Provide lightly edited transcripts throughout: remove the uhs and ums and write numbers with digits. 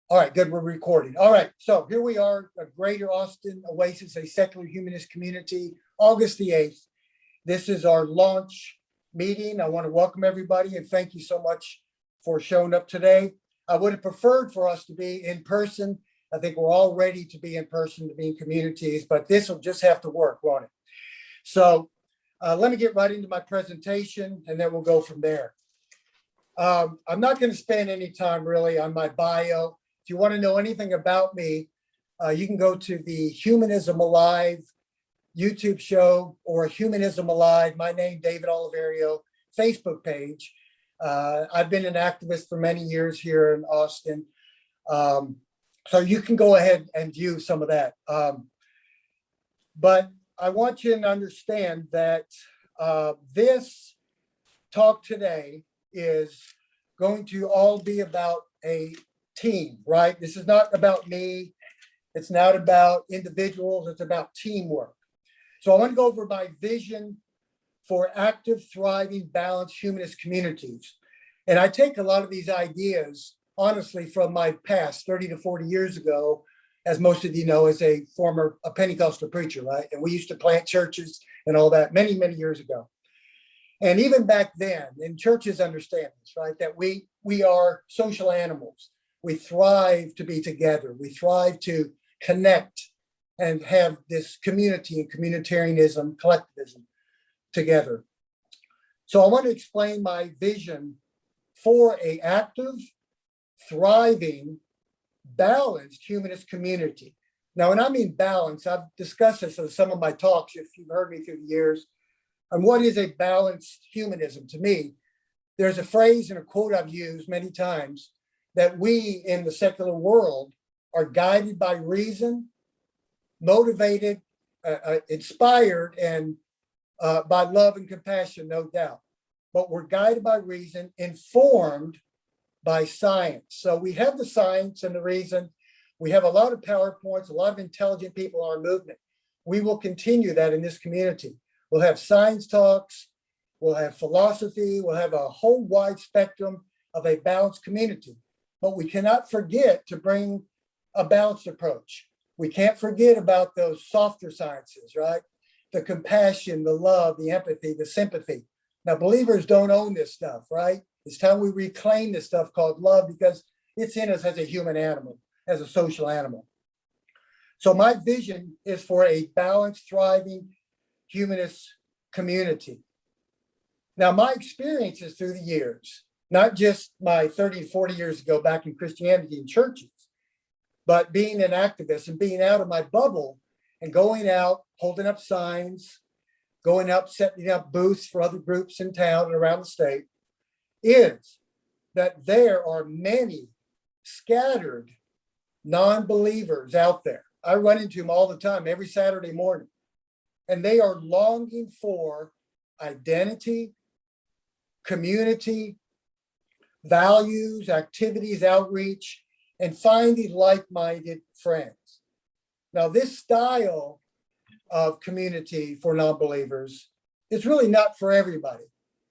All right, good. We're recording. All right, so here we are, a Greater Austin Oasis, a secular humanist community, August the 8th. This is our launch meeting. I want to welcome everybody and thank you so much for showing up today. I would have preferred for us to be in person. I think we're all ready to be in person, to be in communities, but this will just have to work, won't it? So let me get right into my presentation and then we'll go from there. I'm not going to spend any time really on my bio. If you want to know anything about me, you can go to the Humanism Alive YouTube show or Humanism Alive, my name, David Oliverio, Facebook page. I've been an activist for many years here in Austin. So you can go ahead and view some of that. But I want you to understand that this talk today is going to all be about a team, right? This is not about me. It's not about individuals. It's about teamwork. So I want to go over my vision for active, thriving, balanced humanist communities. And I take a lot of these ideas, honestly, from my past 30 to 40 years ago, as most of you know, as a former Pentecostal preacher, right? And we used to plant churches and all that many, many years ago. And even back then, and churches understand this, right? That we are social animals. We thrive to be together. We thrive to connect and have this community and communitarianism, collectivism together. So I want to explain my vision for an active, thriving, balanced humanist community. Now, when I mean balance, I've discussed this in some of my talks, if you've heard me through the years. And what is a balanced humanism to me? There's a phrase and a quote I've used many times that we in the secular world are guided by reason, motivated, inspired, and by love and compassion, no doubt. But we're guided by reason, informed by science. So we have the science and the reason. We have a lot of PowerPoints, a lot of intelligent people in our movement. We will continue that in this community. We'll have science talks, we'll have philosophy, we'll have a whole wide spectrum of a balanced community. But we cannot forget to bring a balanced approach. We can't forget about those softer sciences, right? The compassion, the love, the empathy, the sympathy. Now, believers don't own this stuff, right? It's time we reclaim this stuff called love because it's in us as a human animal, as a social animal. So my vision is for a balanced, thriving humanist community. Now, my experiences through the years, not just my 30, 40 years ago back in Christianity in churches, but being an activist and being out of my bubble and going out, holding up signs, going up, setting up booths for other groups in town and around the state, is that there are many scattered non-believers out there. I run into them all the time, every Saturday morning, and they are longing for identity, community, values, activities, outreach, and finding like-minded friends. Now, this style of community for non-believers is really not for everybody.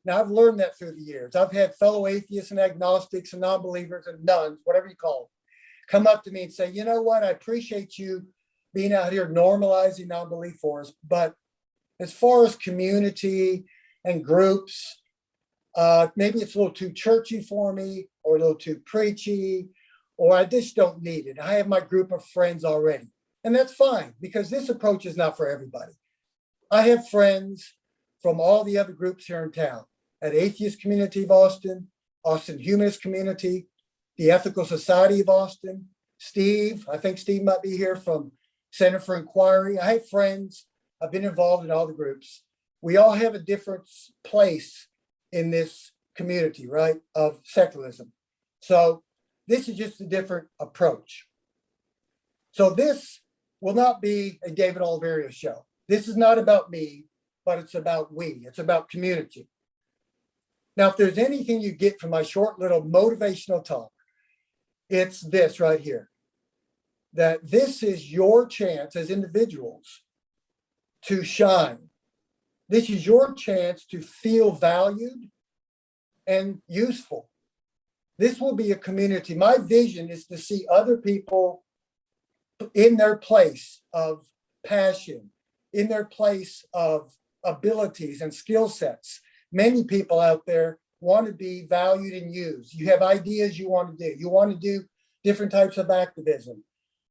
Now, I've learned that through the years. I've had fellow atheists and agnostics and non-believers and nuns, whatever you call them, come up to me and say, you know what, I appreciate you being out here normalizing non-belief for us, but as far as community and groups, maybe it's a little too churchy for me or a little too preachy, or I just don't need it. I have my group of friends already. And that's fine because this approach is not for everybody. I have friends from all the other groups here in town at Atheist Community of Austin, Austin Humanist Community, the Ethical Society of Austin, Steve, I think Steve might be here from Center for Inquiry. I have friends. I've been involved in all the groups. We all have a different place in this community, right, of secularism. So this is just a different approach. So this will not be a David Oliverio show. This is not about me, but it's about we. It's about community. Now, if there's anything you get from my short little motivational talk, it's this right here, that this is your chance as individuals to shine. This is your chance to feel valued and useful. This will be a community. My vision is to see other people in their place of passion, in their place of abilities and skill sets. Many people out there want to be valued and used. You have ideas you want to do. You want to do different types of activism.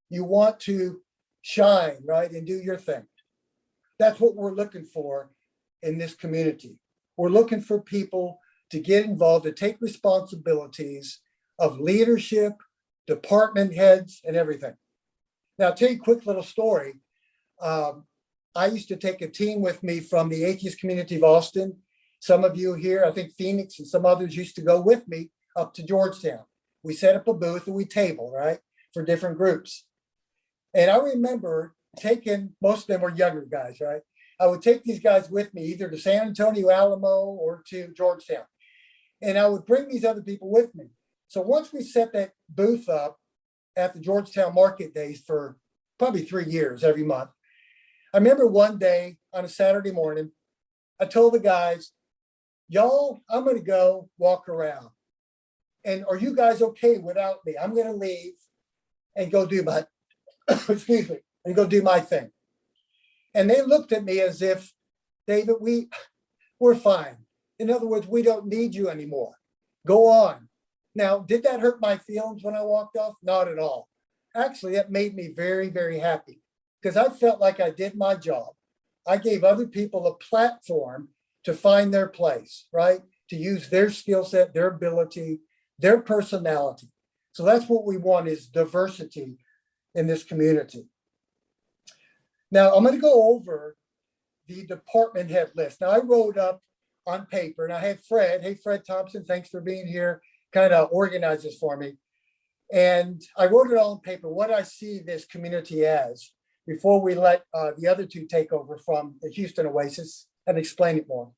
You want to shine, right, and do your thing. That's what we're looking for in this community. We're looking for people to get involved, to take responsibilities of leadership, department heads, and everything. Now, I'll tell you a quick little story. I used to take a team with me from the atheist community of Austin. Some of you here, I think Phoenix and some others used to go with me up to Georgetown. We set up a booth and we table, right, for different groups. And I remember taking, most of them were younger guys, right? I would take these guys with me either to San Antonio, Alamo, or to Georgetown. And I would bring these other people with me. So once we set that booth up at the Georgetown Market Days for probably 3 years every month, I remember one day on a Saturday morning, I told the guys, y'all, I'm going to go walk around. And are you guys okay without me? I'm going to leave and go do my, excuse me, and go do my thing. And they looked at me as if, David, we're fine. In other words, we don't need you anymore. Go on. Now, did that hurt my feelings when I walked off? Not at all. Actually, that made me very, very happy because I felt like I did my job. I gave other people a platform to find their place, right? To use their skill set, their ability, their personality. So that's what we want is diversity in this community. Now, I'm going to go over the department head list. Now, I wrote up on paper, and I had Fred. Hey, Fred Thompson, thanks for being here. Kind of organize this for me. And I wrote it all on paper, what I see this community as before we let the other two take over from the Houston Oasis and explain it more.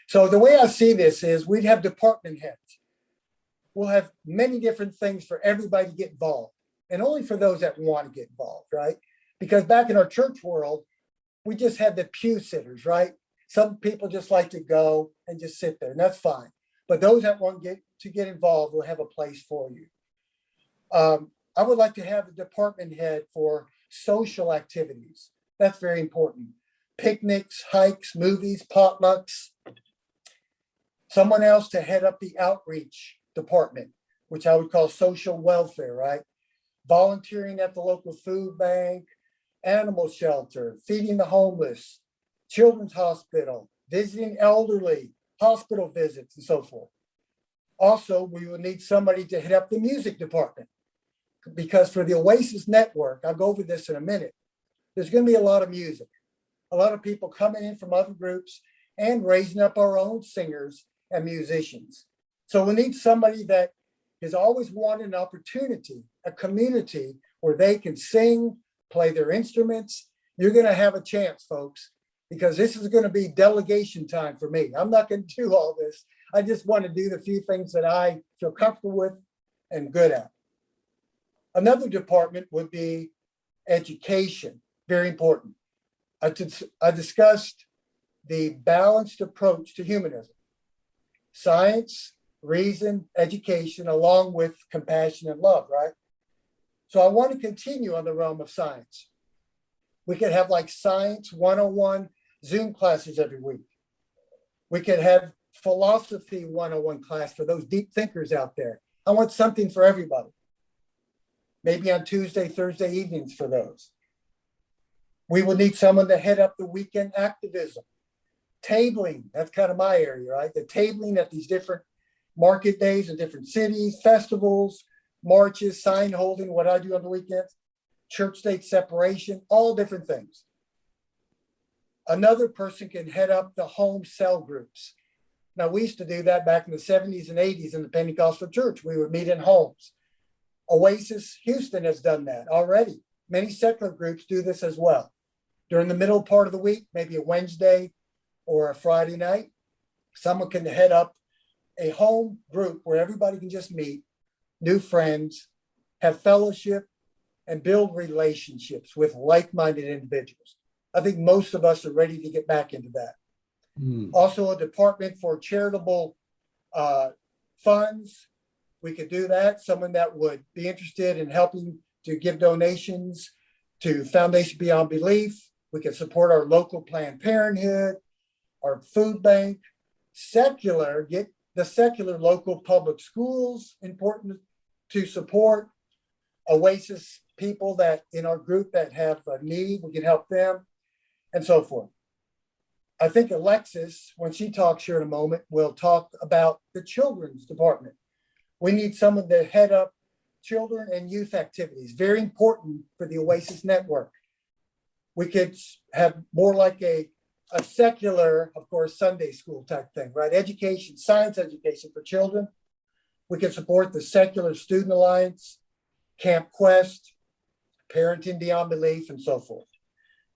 So the way I see this is we'd have department heads. We'll have many different things for everybody to get involved, and only for those that want to get involved, right? Because back in our church world, we just had the pew sitters, right? Some people just like to go and just sit there, and that's fine. But those that want to get involved will have a place for you. I would like to have a department head for social activities. That's very important. Picnics, hikes, movies, potlucks. Someone else to head up the outreach department, which I would call social welfare, right? Volunteering at the local food bank, animal shelter, feeding the homeless, children's hospital, visiting elderly, hospital visits, and so forth. Also, we will need somebody to head up the music department because for the Oasis network, I'll go over this in a minute, there's going to be a lot of music, a lot of people coming in from other groups and raising up our own singers and musicians. So we need somebody that has always wanted an opportunity, a community where they can sing, play their instruments. You're going to have a chance, folks, because this is going to be delegation time for me. I'm not going to do all this. I just want to do the few things that I feel comfortable with and good at. Another department would be education, very important. I discussed the balanced approach to humanism, science, reason, education, along with compassion and love, right? So I want to continue on the realm of science. We could have like science 101 Zoom classes every week. We could have philosophy 101 class for those deep thinkers out there. I want something for everybody. Maybe on Tuesday, Thursday evenings for those. We will need someone to head up the weekend activism. Tabling, that's kind of my area, right? The tabling at these different market days in different cities, festivals, marches, sign holding, what I do on the weekends, church-state separation, all different things. Another person can head up the home cell groups. Now, we used to do that back in the 70s and 80s in the Pentecostal church. We would meet in homes. Oasis Houston has done that already. Many secular groups do this as well. During the middle part of the week, maybe a Wednesday or a Friday night, someone can head up a home group where everybody can just meet, new friends, have fellowship, and build relationships with like-minded individuals. I think most of us are ready to get back into that. Also, a department for charitable funds, we could do that. Someone that would be interested in helping to give donations to Foundation Beyond Belief. We could support our local Planned Parenthood, our food bank, secular, get the secular local public schools, important to support. Oasis people that in our group that have a need, we can help them, and so forth. I think Alexis, when she talks here in a moment, will talk about the children's department. We need someone to head up children and youth activities, very important for the Oasis network. We could have more like a secular, of course, Sunday school type thing, right? Education, science education for children. We can support the Secular Student Alliance, Camp Quest, Parenting Beyond Belief, and so forth.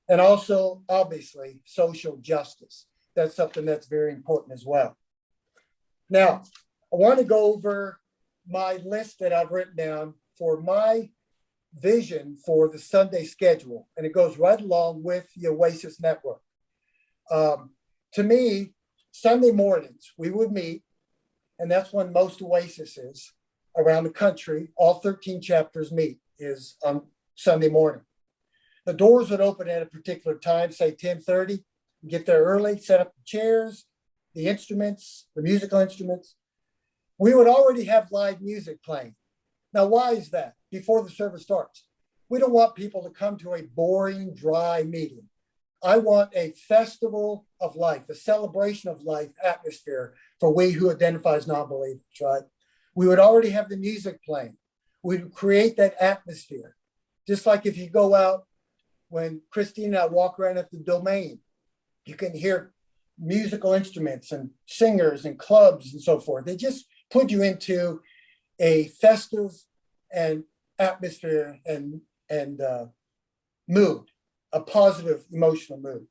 And also, obviously, social justice. That's something that's very important as well. Now, I want to go over my list that I've written down for my vision for the Sunday schedule, and it goes right along with the Oasis network. To me, Sunday mornings, we would meet, and that's when most Oasises around the country, all 13 chapters meet, is on Sunday morning. The doors would open at a particular time, say 10:30. Get there early, set up the chairs, the instruments, the musical instruments. We would already have live music playing. Now, why is that? Before the service starts. We don't want people to come to a boring, dry meeting. I want a festival of life, a celebration of life atmosphere for we who identify as non-believers, right? We would already have the music playing. We'd create that atmosphere. Just like if you go out, when Christine and I walk around at the Domain, you can hear musical instruments and singers and clubs and so forth. They just put you into a festive and atmosphere and mood, a positive emotional mood.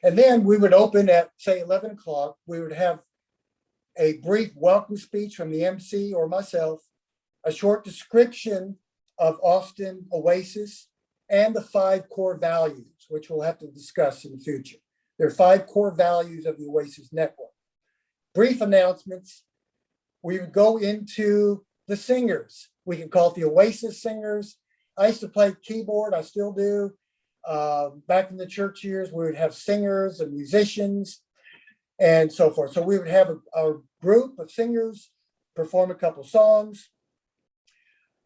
And then we would open at, say, 11 o'clock. We would have a brief welcome speech from the MC or myself, a short description of Austin Oasis, and the 5 core values, which we'll have to discuss in the future. There are 5 core values of the Oasis network. Brief announcements. We would go into the singers. We can call it the Oasis singers. I used to play keyboard, I still do. Back in the church years, we would have singers and musicians and so forth. So we would have a group of singers perform a couple songs.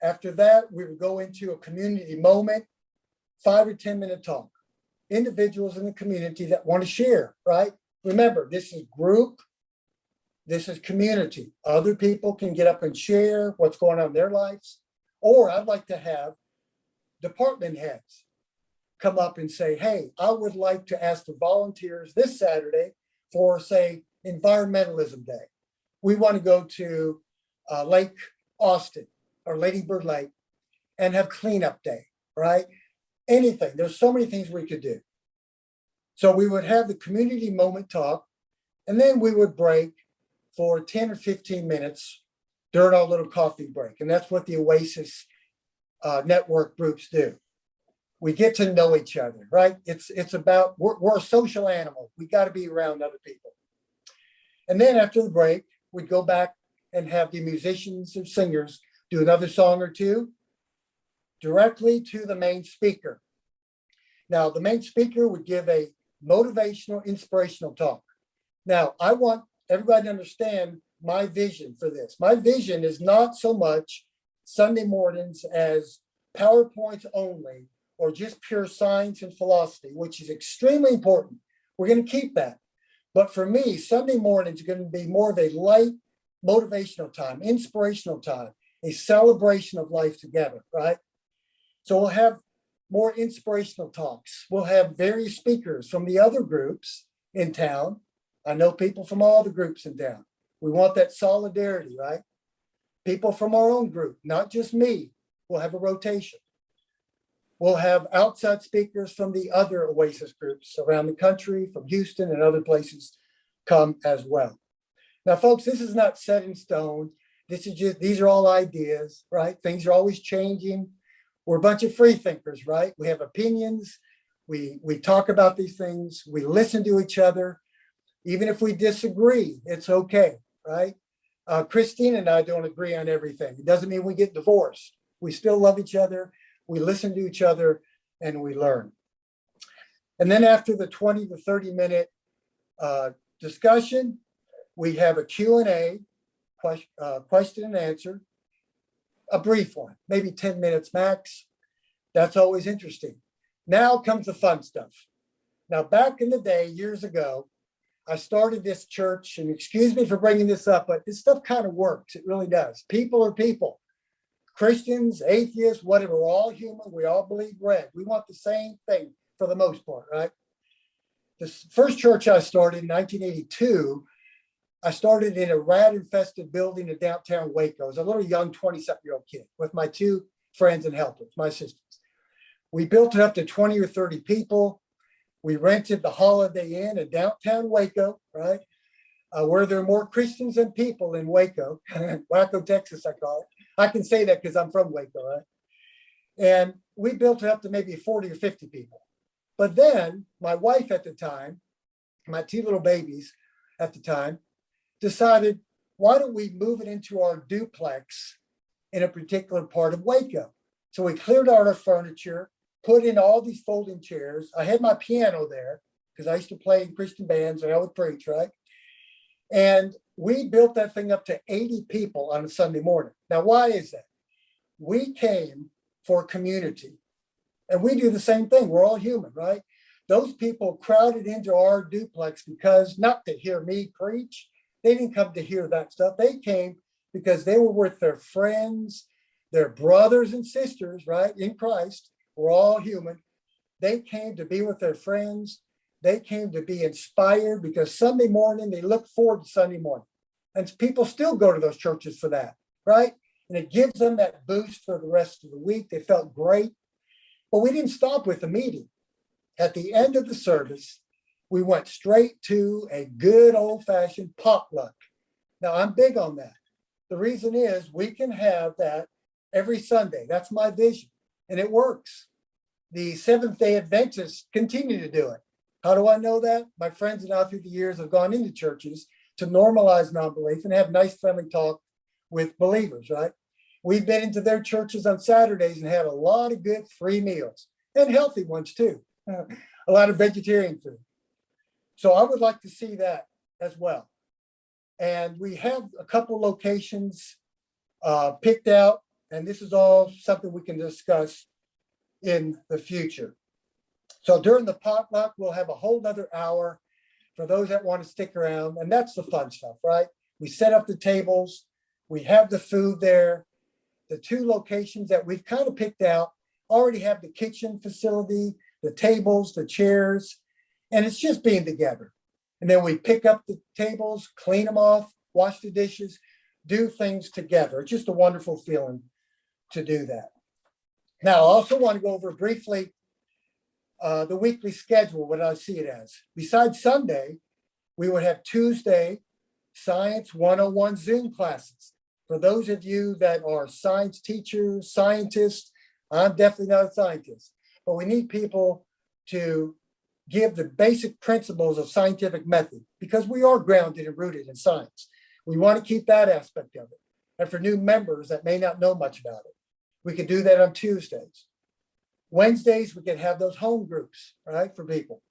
After that, we would go into a community moment, 5 or 10 minute talk. Individuals in the community that want to share, right? Remember, this is group, this is community. Other people can get up and share what's going on in their lives. Or I'd like to have department heads come up and say, hey, I would like to ask the volunteers this Saturday for, say, Environmentalism Day. We want to go to Lake Austin or Lady Bird Lake and have cleanup day, right? Anything. There's so many things we could do. So we would have the community moment talk, and then we would break for 10 or 15 minutes during our little coffee break. And that's what the Oasis network groups do. We get to know each other, right? It's about, we're a social animal. We got to be around other people. And then after the break, we'd go back and have the musicians or singers do another song or two directly to the main speaker. Now, the main speaker would give a motivational, inspirational talk. Now, I want everybody to understand my vision for this. My vision is not so much Sunday mornings as PowerPoints only, or just pure science and philosophy, which is extremely important. We're going to keep that. But for me, Sunday mornings are going to be more of a light, motivational time, inspirational time, a celebration of life together, right? So we'll have more inspirational talks. We'll have various speakers from the other groups in town. I know people from all the groups in town. We want that solidarity, right? People from our own group, not just me. We'll have a rotation. We'll have outside speakers from the other Oasis groups around the country, from Houston and other places come as well. Now, folks, this is not set in stone. These are all ideas, right? Things are always changing. We're a bunch of free thinkers, right? We have opinions. We talk about these things. We listen to each other. Even if we disagree, it's okay, right? Christine and I don't agree on everything. It doesn't mean we get divorced. We still love each other. We listen to each other and we learn. And then after the 20 to 30 minute discussion, we have a Q&A, question and answer, a brief one, maybe 10 minutes max. That's always interesting. Now comes the fun stuff. Now, back in the day, years ago, I started this church, and excuse me for bringing this up, but this stuff kind of works. It really does. People are people. Christians, atheists, whatever, we're all human. We all believe red. We want the same thing for the most part, right? This first church I started in 1982, I started in a rat-infested building in downtown Waco. I was a little young 20-something-year-old kid with my two friends and helpers, my sisters. We built it up to 20 or 30 people. We rented the Holiday Inn in downtown Waco, right? Where there are more Christians than people in Waco, Waco, Texas, I call it. I can say that because I'm from Waco, right? And we built it up to maybe 40 or 50 people. But then my wife at the time, my two little babies at the time, decided, why don't we move it into our duplex in a particular part of Waco? So we cleared out our furniture, put in all these folding chairs. I had my piano there because I used to play in Christian bands and I would preach, right? And we built that thing up to 80 people on a Sunday morning. Now, why is that? We came for community, and we do the same thing. We're all human, right? Those people crowded into our duplex because not to hear me preach. They didn't come to hear that stuff. They came because they were with their friends, their brothers and sisters, right, in Christ. We're all human. They came to be with their friends. They came to be inspired because Sunday morning, they look forward to Sunday morning. And people still go to those churches for that, right? And it gives them that boost for the rest of the week. They felt great. But we didn't stop with the meeting. At the end of the service, we went straight to a good old-fashioned potluck. Now, I'm big on that. The reason is we can have that every Sunday. That's my vision. And it works. The Seventh-day Adventists continue to do it. How do I know that? My friends and I through the years have gone into churches to normalize non-belief and have nice, friendly talk with believers, right? We've been into their churches on Saturdays and had a lot of good free meals and healthy ones too. A lot of vegetarian food. So I would like to see that as well. And we have a couple locations picked out, and this is all something we can discuss in the future. So during the potluck, we'll have a whole nother hour for those that want to stick around. And that's the fun stuff, right? We set up the tables. We have the food there. The two locations that we've kind of picked out already have the kitchen facility, the tables, the chairs, and it's just being together. And then we pick up the tables, clean them off, wash the dishes, do things together. It's just a wonderful feeling to do that. Now, I also want to go over briefly the weekly schedule, what I see it as. Besides Sunday, we would have Tuesday Science 101 Zoom classes. For those of you that are science teachers, scientists, I'm definitely not a scientist, but we need people to give the basic principles of scientific method because we are grounded and rooted in science. We want to keep that aspect of it. And for new members that may not know much about it, we can do that on Tuesdays. Wednesdays, we can have those home groups, right, for people.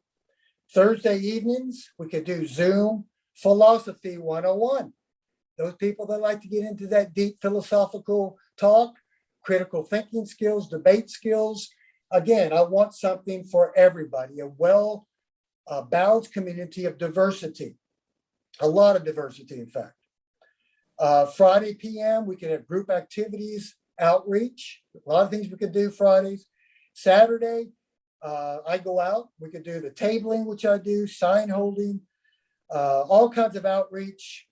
Thursday evenings, we could do Zoom Philosophy 101. Those people that like to get into that deep philosophical talk, critical thinking skills, debate skills. Again, I want something for everybody, a well-balanced community of diversity, a lot of diversity, in fact. Friday PM, we can have group activities, outreach, a lot of things we could do Fridays. Saturday, I go out, we could do the tabling, which I do, sign holding, all kinds of outreach,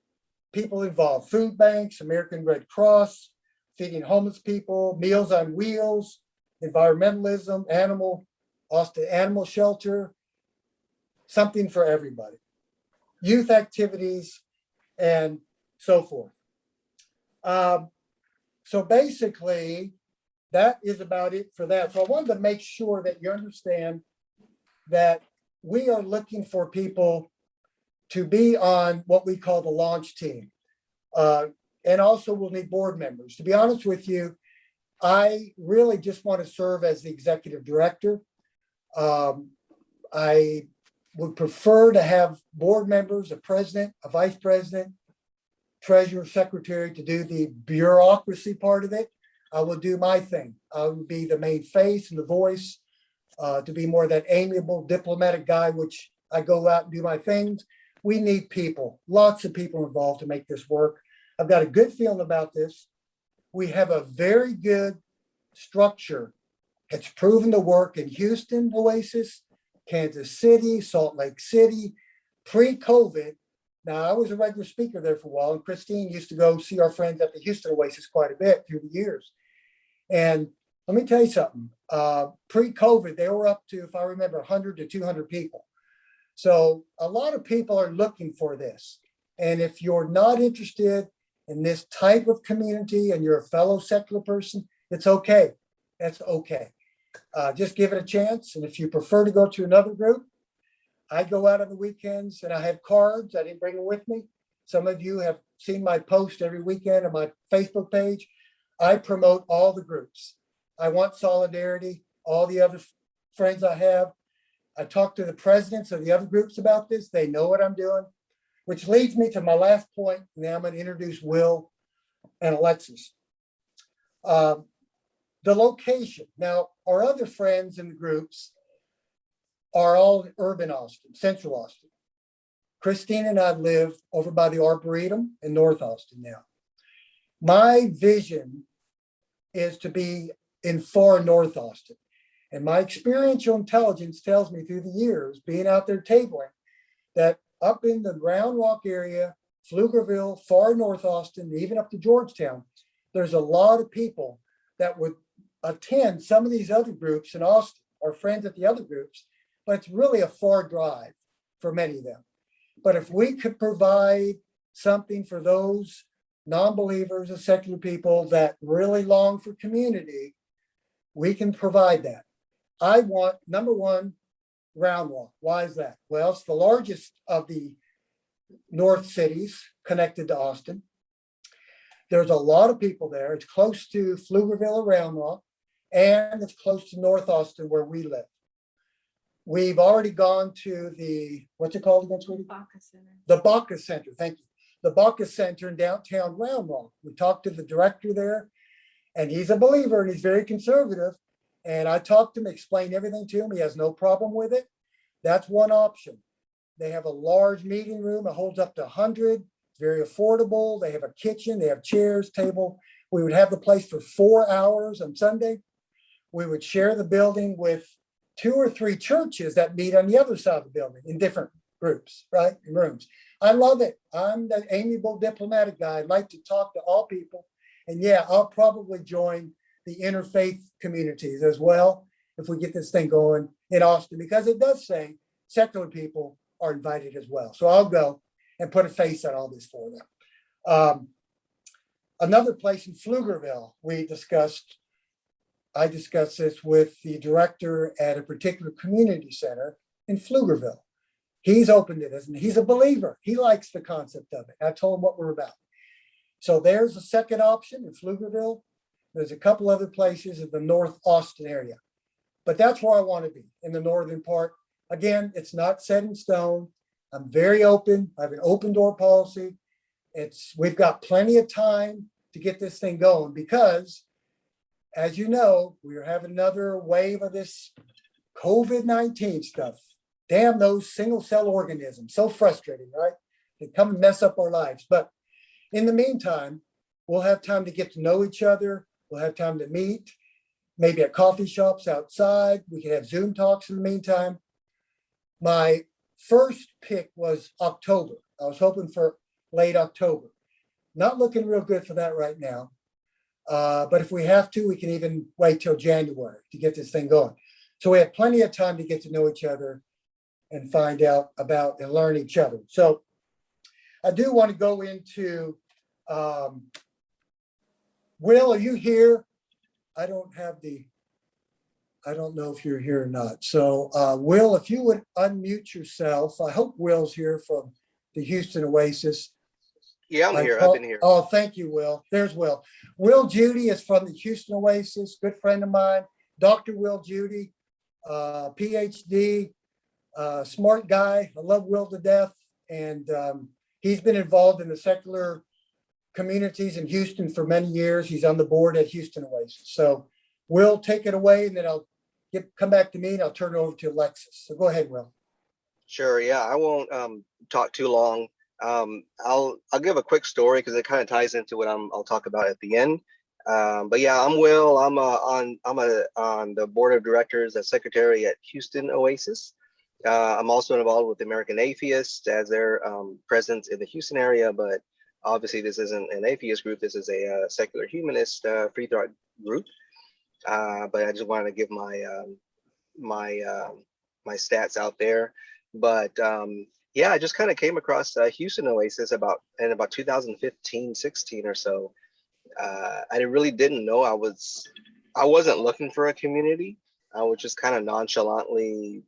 people involved, food banks, American Red Cross, feeding homeless people, Meals on Wheels, environmentalism, Austin Animal Shelter, something for everybody. Youth activities, and so forth. So basically, that is about it for that. So I wanted to make sure that you understand that we are looking for people to be on what we call the launch team. And also we'll need board members. To be honest with you, I really just want to serve as the executive director. I would prefer to have board members, a president, a vice president, treasurer, secretary to do the bureaucracy part of it. I will do my thing. I will be the main face and the voice, to be more that amiable diplomatic guy, which I go out and do my things. We need people, lots of people involved to make this work. I've got a good feeling about this. We have a very good structure. It's proven to work in Houston, Oasis, Kansas City, Salt Lake City, pre-COVID. Now, I was a regular speaker there for a while, and Christine used to go see our friends at the Houston Oasis quite a bit through the years. And let me tell you something, pre-COVID, they were up to, if I remember, 100 to 200 people. So a lot of people are looking for this. And if you're not interested in this type of community and you're a fellow secular person, it's okay. That's okay. Just give it a chance. And if you prefer to go to another group, I go out on the weekends and I have cards. I didn't bring them with me. Some of you have seen my post every weekend on my Facebook page. I promote all the groups. I want solidarity, all the other friends I have. I talk to the presidents of the other groups about this. They know what I'm doing, which leads me to my last point. Now I'm going to introduce Will and Alexis. The location. Now, our other friends in the groups are all in urban Austin, central Austin. Christine and I live over by the Arboretum in North Austin now. My vision is to be in far North Austin. And my experiential intelligence tells me through the years, being out there tabling, that up in the Round Rock area, Pflugerville, far North Austin, even up to Georgetown, there's a lot of people that would attend some of these other groups in Austin, our friends at the other groups, but it's really a far drive for many of them. But if we could provide something for those non-believers or secular people that really long for community, we can provide that. I want, number one, Round Rock. Why is that? Well, it's the largest of the north cities connected to Austin. There's a lot of people there. It's close to Pflugerville or Round Rock, and it's close to North Austin where we live. We've already gone to the, what's it called again, sweetie? Baca Center. The Baca Center, thank you. The Baca Center in downtown Round Rock. We talked to the director there, and he's a believer and he's very conservative. And I talked to him, explained everything to him. He has no problem with it. That's one option. They have a large meeting room. It holds up to 100. It's very affordable. They have a kitchen. They have chairs, table. We would have the place for 4 hours on Sunday. We would share the building with 2 or 3 churches that meet on the other side of the building in different groups, right, in rooms. I love it. I'm the amiable diplomatic guy. I'd like to talk to all people. And yeah, I'll probably join the interfaith communities as well if we get this thing going in Austin, because it does say secular people are invited as well. So I'll go and put a face on all this for them. Another place in Pflugerville, I discussed this with the director at a particular community center in Pflugerville. He's open to this and he's a believer. He likes the concept of it. I told him what we're about. So there's a second option in Pflugerville. There's a couple other places in the North Austin area, but that's where I want to be, in the northern part. Again, it's not set in stone. I'm very open. I have an open door policy. We've got plenty of time to get this thing going because, as you know, we're having another wave of this COVID-19 stuff. Damn those single cell organisms, so frustrating, right? They come and mess up our lives. But in the meantime, we'll have time to get to know each other. We'll have time to meet, maybe at coffee shops outside. We can have Zoom talks in the meantime. My first pick was October. I was hoping for late October. Not looking real good for that right now. But if we have to, we can even wait till January to get this thing going. So we have plenty of time to get to know each other and find out about and learn each other. So I do want to go into, Will, are you here? I don't know if you're here or not. So Will, if you would unmute yourself, I hope Will's here from the Houston Oasis. Yeah, I'm Right. here. I've been here. Oh, thank you, Will. There's Will. Will Judy is from the Houston Oasis, good friend of mine. Dr. Will Judy, PhD, smart guy. I love Will to death. And he's been involved in the secular communities in Houston for many years. He's on the board at Houston Oasis. So Will, take it away, and then I'll come back to me, and I'll turn it over to Alexis. So go ahead, Will. Sure. Yeah, I won't talk too long. I'll give a quick story because it kind of ties into what I'll talk about at the end. But yeah, I'm Will. I'm on the board of directors as secretary at Houston Oasis. I'm also involved with the American Atheists as their presence in the Houston area. But obviously, this isn't an atheist group. This is a secular humanist free thought group. But I just wanted to give my stats out there. But yeah, I just kind of came across Houston Oasis in about 2015, 16 or so. I really didn't know I wasn't looking for a community. I was just kind of nonchalantly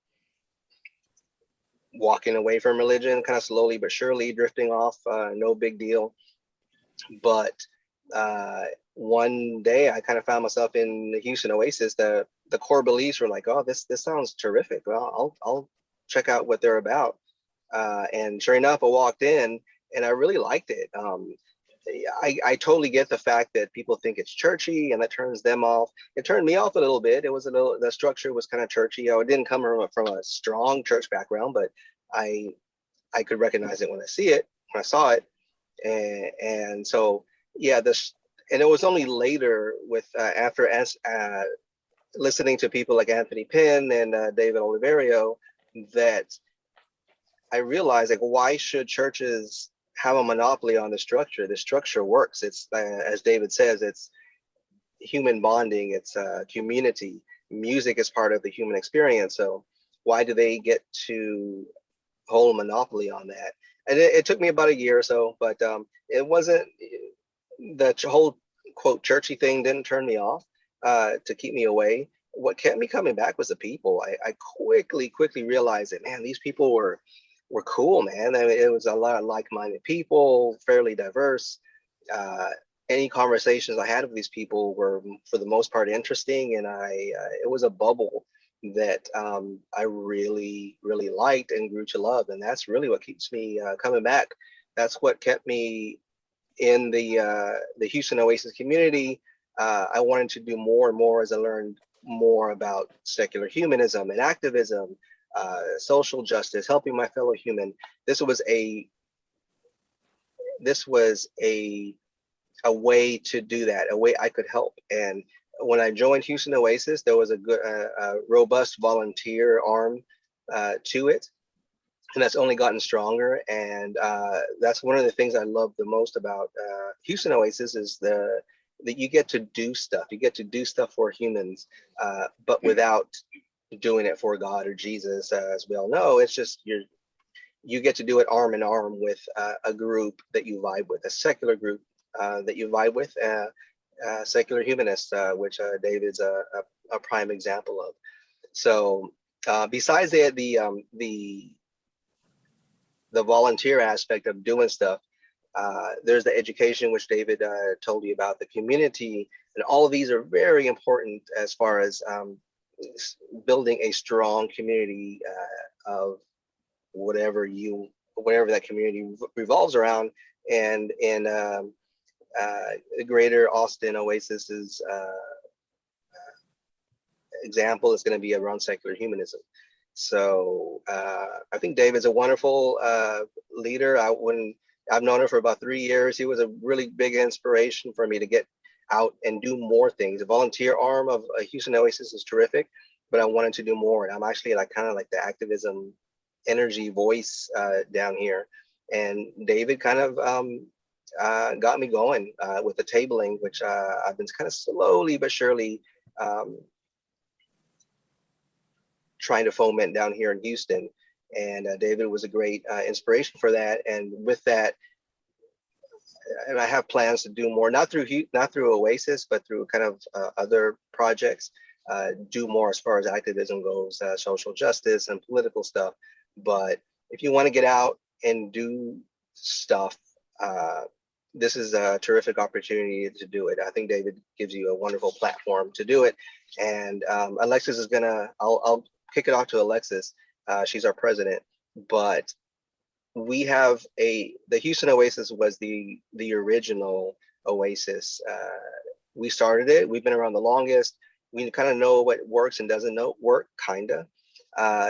walking away from religion, kind of slowly but surely drifting off, no big deal. But one day I kind of found myself in the Houston Oasis. The core beliefs were like, oh, this sounds terrific. Well, I'll check out what they're about. And sure enough, I walked in and I really liked it. I totally get the fact that people think it's churchy and that turns them off. It turned me off a little bit. The structure was kind of churchy. I didn't come from a strong church background, but I could recognize it when I saw it. And so, yeah, and it was only later after listening to people like Anthony Penn and David Oliverio that I realized, like, why should churches have a monopoly on the structure? The structure works. It's as David says, it's human bonding. It's community. Music is part of the human experience. So why do they get to hold a monopoly on that? And it took me about a year or so, but it wasn't the whole quote churchy thing didn't turn me off to keep me away. What kept me coming back was the people. I quickly realized that, man, these people were cool, man. I mean, it was a lot of like-minded people, fairly diverse. Any conversations I had with these people were, for the most part, interesting, and it was a bubble that I really liked and grew to love, and that's really what keeps me coming back. That's what kept me in the Houston Oasis community. I wanted to do more and more as I learned more about secular humanism and activism, social justice, helping my fellow human. This was a way to do that, a way I could help. And when I joined Houston Oasis, there was a good, robust volunteer arm to it, and that's only gotten stronger. And that's one of the things I love the most about Houston Oasis is that you get to do stuff. You get to do stuff for humans, but without doing it for God or Jesus, as we all know. It's just you get to do it arm in arm with a group that you vibe with, a secular group that you vibe with, Secular Humanists, which David's a prime example of. So besides the volunteer aspect of doing stuff, there's the education, which David told you about, the community, and all of these are very important as far as building a strong community of whatever that community revolves around. And in the greater Austin Oasis's example is going to be around secular humanism. So I think David's a wonderful leader. I've known him for about 3 years. He was a really big inspiration for me to get out and do more things. The volunteer arm of Houston Oasis is terrific, but I wanted to do more. And I'm actually kind of like the activism energy voice down here. And David kind of got me going with the tabling, which I've been kind of slowly but surely trying to foment down here in Houston. And David was a great inspiration for that. And with that, and I have plans to do more, not through Oasis, but through kind of other projects, do more as far as activism goes, social justice and political stuff. But if you want to get out and do stuff, this is a terrific opportunity to do it. I think David gives you a wonderful platform to do it. And Alexis is gonna, I'll kick it off to Alexis. She's our president, but we have the Houston Oasis was the original Oasis. We started it. We've been around the longest. We kind of know what works and doesn't work, kinda.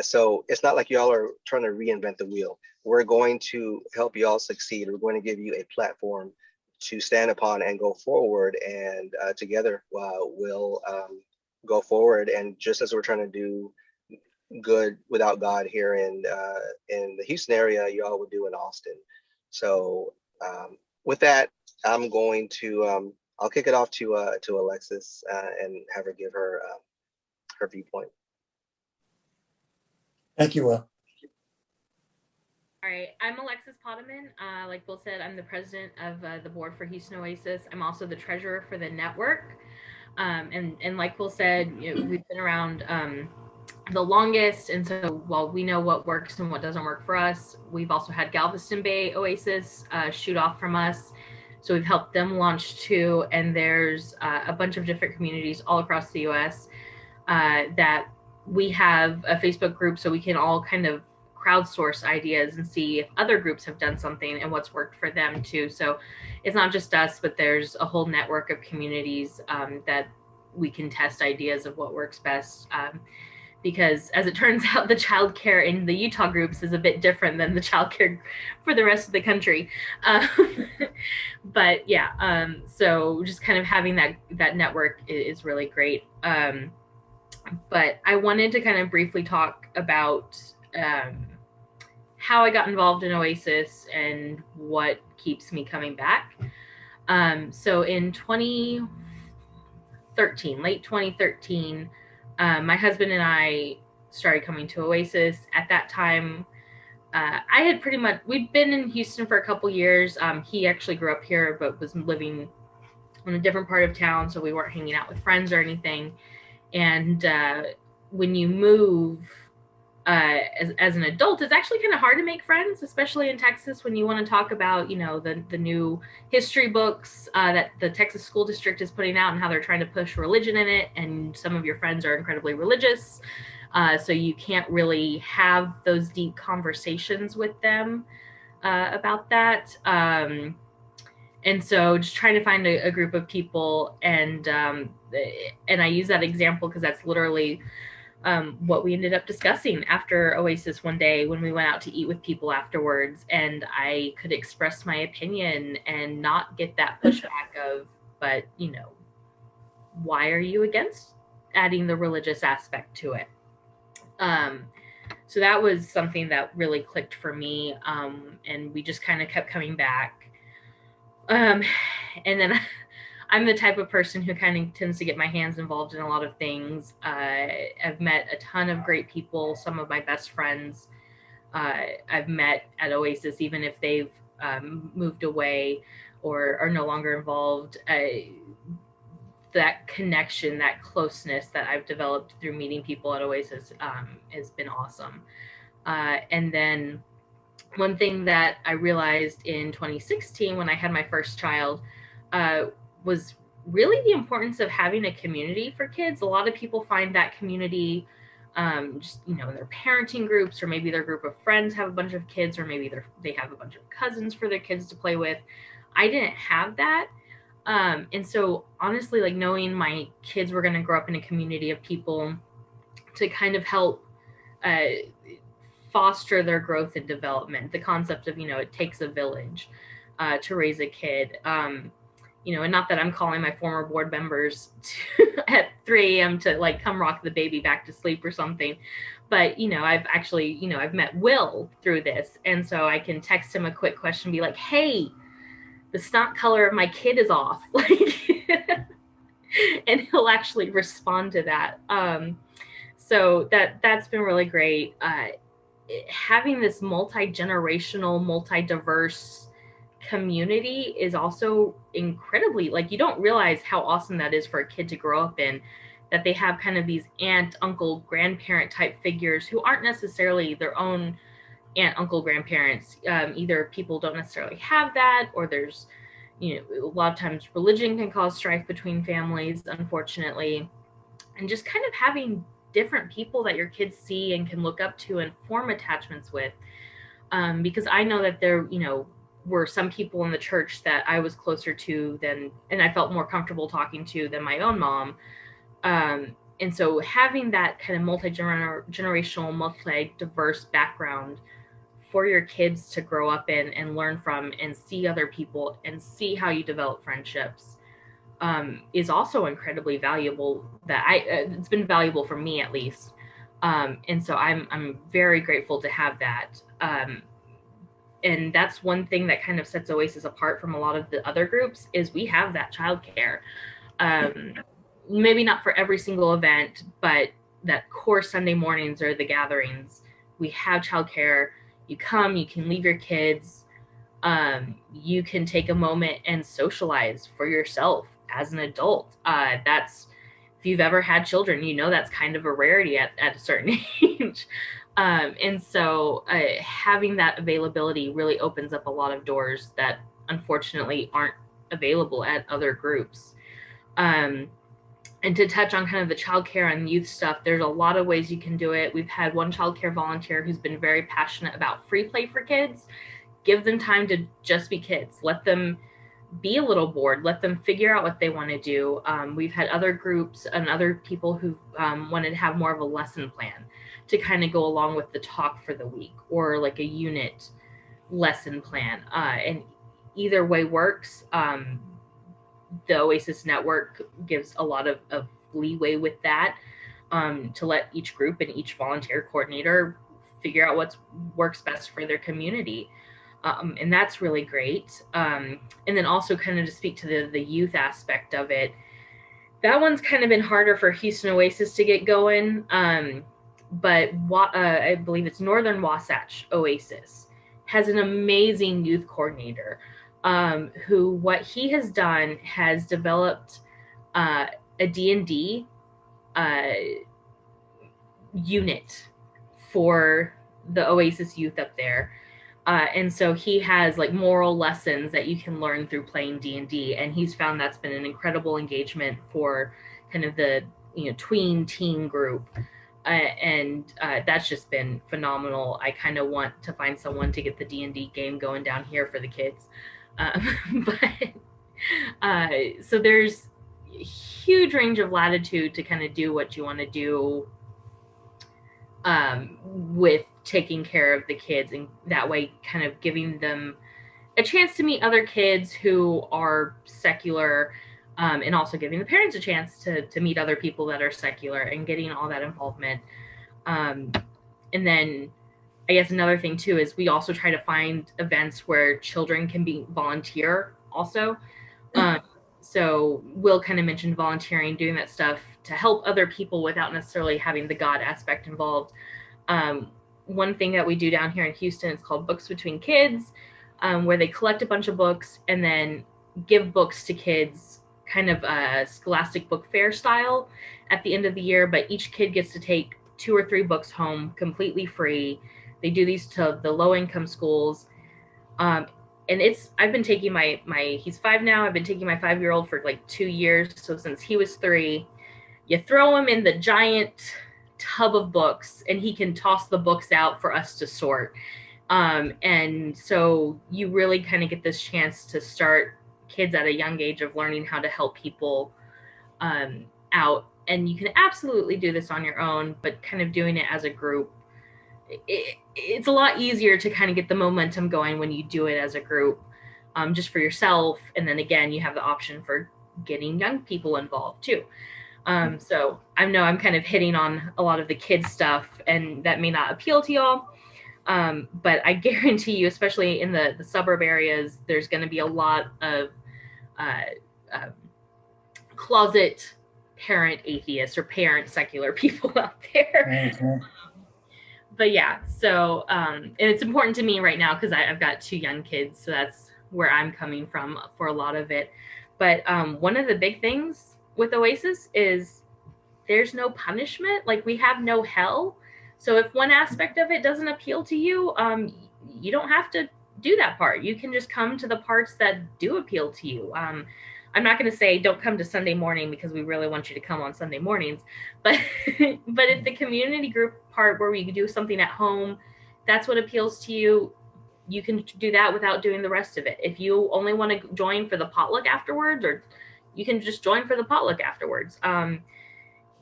So it's not like y'all are trying to reinvent the wheel. We're going to help y'all succeed. We're going to give you a platform to stand upon and go forward. And together we'll go forward. And just as we're trying to do good without God here in the Houston area, y'all would do in Austin. So with that, I'm going to I'll kick it off to Alexis and have her give her viewpoint. Thank you, Will. All right, I'm Alexis Potaman. Like Bill said, I'm the president of the board for Houston Oasis. I'm also the treasurer for the network. And like Will said, we've been around the longest. And so while we know what works and what doesn't work for us, we've also had Galveston Bay Oasis shoot off from us. So we've helped them launch too. And there's a bunch of different communities all across the US that we have a Facebook group so we can all kind of crowdsource ideas and see if other groups have done something and what's worked for them too. So it's not just us, but there's a whole network of communities that we can test ideas of what works best. Because as it turns out, the childcare in the Utah groups is a bit different than the childcare for the rest of the country. But yeah, so just kind of having that network is really great. But I wanted to kind of briefly talk about how I got involved in Oasis and what keeps me coming back. So in 2013, late 2013, my husband and I started coming to Oasis. At that time, I had we'd been in Houston for a couple years. He actually grew up here, but was living in a different part of town, so we weren't hanging out with friends or anything. And when you move as an adult, it's actually kind of hard to make friends, especially in Texas when you want to talk about, the new history books that the Texas school district is putting out and how they're trying to push religion in it. And some of your friends are incredibly religious. So you can't really have those deep conversations with them about that. And so just trying to find a group of people, and I use that example because that's literally what we ended up discussing after Oasis one day when we went out to eat with people afterwards, and I could express my opinion and not get that pushback of, but why are you against adding the religious aspect to it? So that was something that really clicked for me, and we just kind of kept coming back. And then I'm the type of person who kind of tends to get my hands involved in a lot of things. I've met a ton of great people. Some of my best friends I've met at Oasis, even if they've moved away or are no longer involved. That connection, that closeness that I've developed through meeting people at Oasis has been awesome. And then one thing that I realized in 2016 when I had my first child was really the importance of having a community for kids. A lot of people find that community just, in their parenting groups, or maybe their group of friends have a bunch of kids, or maybe they have a bunch of cousins for their kids to play with. I didn't have that. And so honestly, like knowing my kids were going to grow up in a community of people to kind of help foster their growth and development, the concept of, it takes a village to raise a kid. And not that I'm calling my former board members at 3 a.m. to like come rock the baby back to sleep or something. But, I've actually, I've met Will through this. And so I can text him a quick question, be like, hey, the snot color of my kid is off. And he'll actually respond to that. So that's been really great. Having this multi-generational, multi-diverse community is also incredibly, you don't realize how awesome that is for a kid to grow up in, that they have kind of these aunt, uncle, grandparent type figures who aren't necessarily their own aunt, uncle, grandparents. Either people don't necessarily have that, or there's, a lot of times religion can cause strife between families, unfortunately. And just kind of having different people that your kids see and can look up to and form attachments with. Because I know that there, were some people in the church that I was closer to than, and I felt more comfortable talking to than my own mom. And so having that kind of multi-generational, multi-diverse background for your kids to grow up in and learn from and see other people and see how you develop friendships is also incredibly valuable. It's been valuable for me, at least. And so I'm very grateful to have that. And that's one thing that kind of sets Oasis apart from a lot of the other groups is we have that childcare. Maybe not for every single event, but that core Sunday mornings or the gatherings, we have childcare. You come, you can leave your kids. You can take a moment and socialize for yourself as an adult. If you've ever had children, that's kind of a rarity at a certain age. And so having that availability really opens up a lot of doors that unfortunately aren't available at other groups. And to touch on kind of the childcare and youth stuff, there's a lot of ways you can do it. We've had one childcare volunteer who's been very passionate about free play for kids. Give them time to just be kids. Let them be a little bored. Let them figure out what they want to do. We've had other groups and other people who wanted to have more of a lesson plan to kind of go along with the talk for the week, or like a unit lesson plan. And either way works. The Oasis Network gives a lot of leeway with that, to let each group and each volunteer coordinator figure out what works best for their community. And that's really great. And then also kind of to speak to the youth aspect of it, that one's kind of been harder for Houston Oasis to get going. But I believe it's Northern Wasatch Oasis has an amazing youth coordinator, who what he has done has developed a D&D unit for the Oasis youth up there. And so he has like moral lessons that you can learn through playing D&D, and he's found that's been an incredible engagement for kind of the tween teen group. And that's just been phenomenal. I kind of want to find someone to get the D&D game going down here for the kids. So there's a huge range of latitude to kind of do what you want to do with taking care of the kids, and that way kind of giving them a chance to meet other kids who are secular, and also giving the parents a chance to meet other people that are secular and getting all that involvement. And then I guess another thing too is we also try to find events where children can be volunteer also. So Will kind of mentioned volunteering, doing that stuff to help other people without necessarily having the God aspect involved. One thing that we do down here in Houston is called Books Between Kids, where they collect a bunch of books and then give books to kids, kind of a scholastic book fair style at the end of the year. But each kid gets to take 2 or 3 books home completely free. They do these to the low income schools. And I've been taking he's 5 now. I've been taking my 5-year-old for like 2 years. So since he was 3, you throw him in the giant tub of books and he can toss the books out for us to sort. And so you really kind of get this chance to start kids at a young age of learning how to help people out. And you can absolutely do this on your own, but kind of doing it as a group, it's a lot easier to kind of get the momentum going when you do it as a group, just for yourself. And then again, you have the option for getting young people involved too. So I know I'm kind of hitting on a lot of the kids stuff, and that may not appeal to y'all. But I guarantee you, especially in the suburb areas, there's going to be a lot of closet parent atheists or parent secular people out there. Mhm. But yeah, so and it's important to me right now because I've got 2 young kids, so that's where I'm coming from for a lot of it. But one of the big things with Oasis is there's no punishment. Like, we have no hell. So if one aspect of it doesn't appeal to you, you don't have to do that part. You can just come to the parts that do appeal to you. I'm not going to say don't come to Sunday morning because we really want you to come on Sunday mornings, but but if the community group part where we do something at home, that's what appeals to you, you can do that without doing the rest of it. If you only want to join for the potluck afterwards, or you can just join for the potluck afterwards.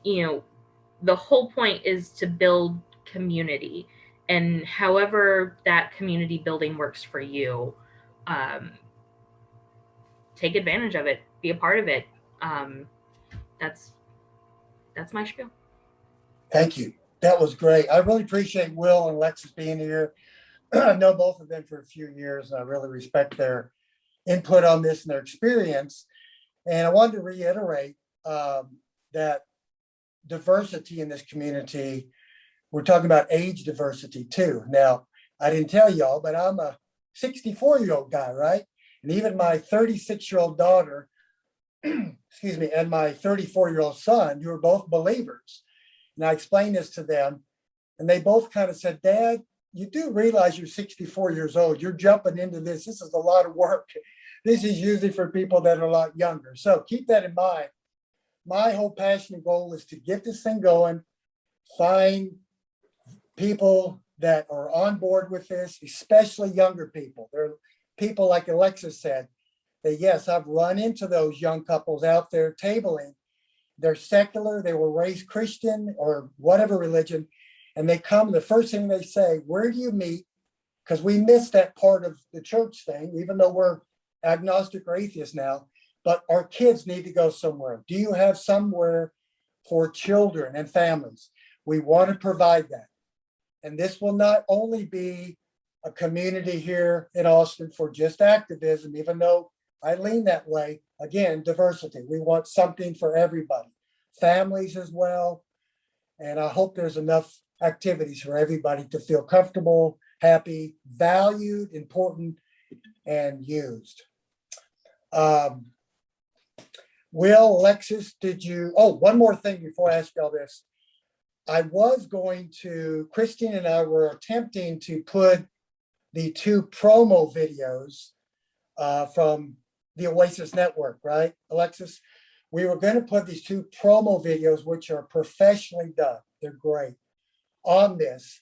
You know, the whole point is to build community, and however that community building works for you, um, take advantage of it, be a part of it. um, that's my spiel. Thank you. That was great. I really appreciate Will and Alexis being here. I know both of them for a few years, and I really respect their input on this and their experience. And I wanted to reiterate that diversity in this community, we're talking about age diversity too. Now, I didn't tell y'all, but I'm a 64-year-old guy, right? And even my 36-year-old daughter, excuse me, and my 34-year-old son, who are both believers. And I explained this to them, and they both kind of said, Dad, you do realize you're 64 years old. You're jumping into this. This is a lot of work. This is usually for people that are a lot younger. So keep that in mind. My whole passion and goal is to get this thing going, find people that are on board with this, especially younger people. There are people, like Alexis said, that yes, I've run into those young couples out there tabling. They're secular, they were raised Christian or whatever religion, and they come, the first thing they say, where do you meet? Because we missed that part of the church thing, even though we're agnostic or atheist now, but our kids need to go somewhere. Do you have somewhere for children and families? We want to provide that. And this will not only be a community here in Austin for just activism, even though I lean that way. Again, diversity. We want something for everybody, families as well. And I hope there's enough activities for everybody to feel comfortable, happy, valued, important, and used. Will, Alexis, one more thing before I ask y'all this. I was going to, Christine and I were attempting to put the 2 promo videos from the Oasis Network, right, Alexis? We were going to put these 2 promo videos, which are professionally done. They're great. On this,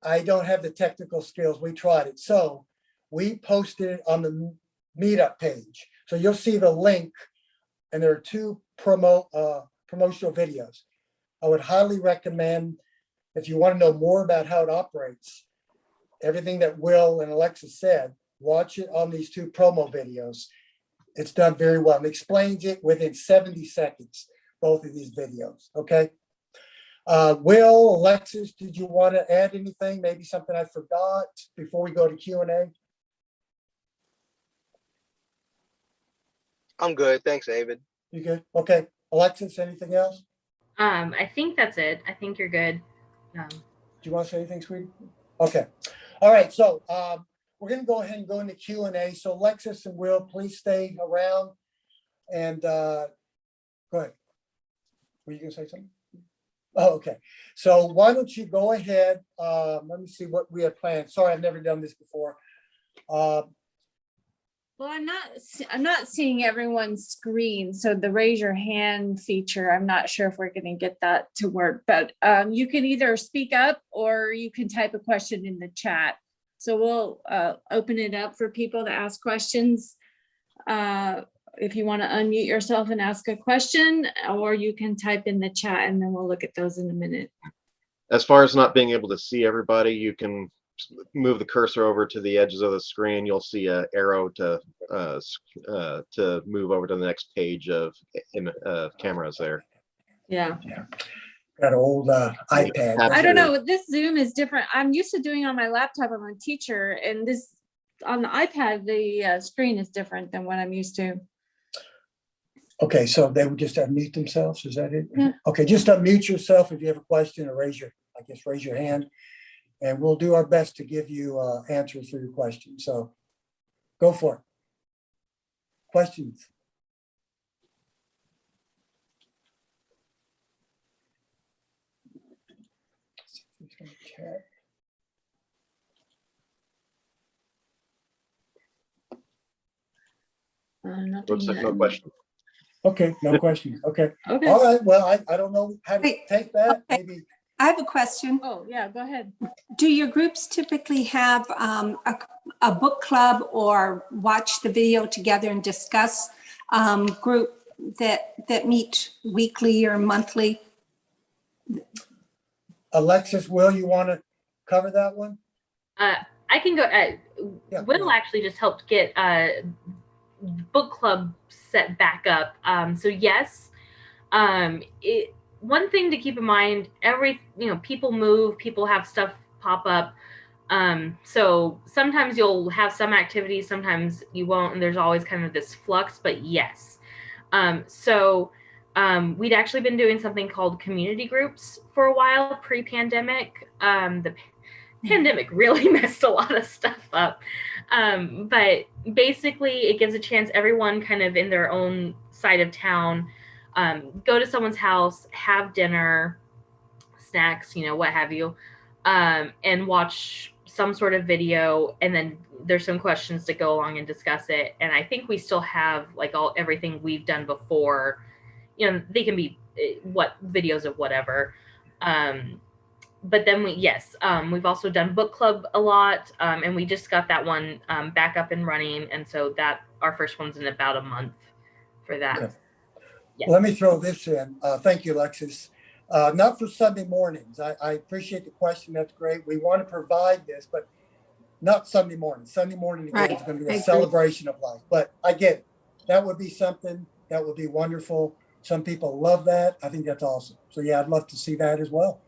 I don't have the technical skills. We tried it. So we posted it on the meetup page. So you'll see the link, and there are 2 promotional videos. I would highly recommend, if you want to know more about how it operates, everything that Will and Alexis said, watch it on these 2 promo videos. It's done very well. It explains it within 70 seconds, both of these videos, okay? Will, Alexis, did you want to add anything? Maybe something I forgot before we go to Q&A? I'm good. Thanks, David. You good? Okay. Alexis, anything else? I think that's it. I think you're good. Do you want to say anything, sweetie? Okay. All right. So we're going to go ahead and go into Q&A. So Alexis and Will, please stay around. And go ahead. Were you going to say something? Oh, okay. So why don't you go ahead? Let me see what we had planned. Sorry, I've never done this before. Well, I'm not seeing everyone's screen. So the raise your hand feature, I'm not sure if we're going to get that to work, but you can either speak up or you can type a question in the chat. So we'll open it up for people to ask questions. If you want to unmute yourself and ask a question, or you can type in the chat and then we'll look at those in a minute. As far as not being able to see everybody, you can move the cursor over to the edges of the screen. You'll see an arrow to move over to the next page of cameras there. Yeah. Got an old iPad. I don't know. This Zoom is different. I'm used to doing it on my laptop. I'm a teacher, and this on the iPad, the screen is different than what I'm used to. Okay, so they would just unmute themselves. Is that it? Yeah. Okay, just unmute yourself if you have a question, or raise your hand, and we'll do our best to give you answers for your question. So go for it. Questions? chat. Nothing Looks like yet. no question. Okay, no questions. Okay. Okay. All right. Well, I don't know how to Wait, take that. okay. Maybe. I have a question. Oh, yeah, go ahead. Do your groups typically have a book club or watch the video together and discuss group that meet weekly or monthly? Alexis, Will, you want to cover that one? I can go. Yeah, Will yeah. actually just helped get book club set back up. So yes, one thing to keep in mind: people move, people have stuff pop up. So sometimes you'll have some activities, sometimes you won't, and there's always kind of this flux. But yes, we'd actually been doing something called community groups for a while pre-pandemic. The pandemic really messed a lot of stuff up. But basically it gives a chance everyone kind of in their own side of town, go to someone's house, have dinner, snacks, what have you, and watch some sort of video. And then there's some questions to go along and discuss it. And I think we still have like everything we've done before, they can be videos of whatever. But then we've also done book club a lot, and we just got that one back up and running, and so that our first one's in about a month for that. Okay. Yes. Let me throw this in. Thank you, Alexis. Not for Sunday mornings. I appreciate the question. That's great. We want to provide this, but not Sunday morning. Sunday morning again Right. is going to be I a agree. celebration of life. But I get it. That would be something that would be wonderful. Some people love that. I think that's awesome. So yeah, I'd love to see that as well.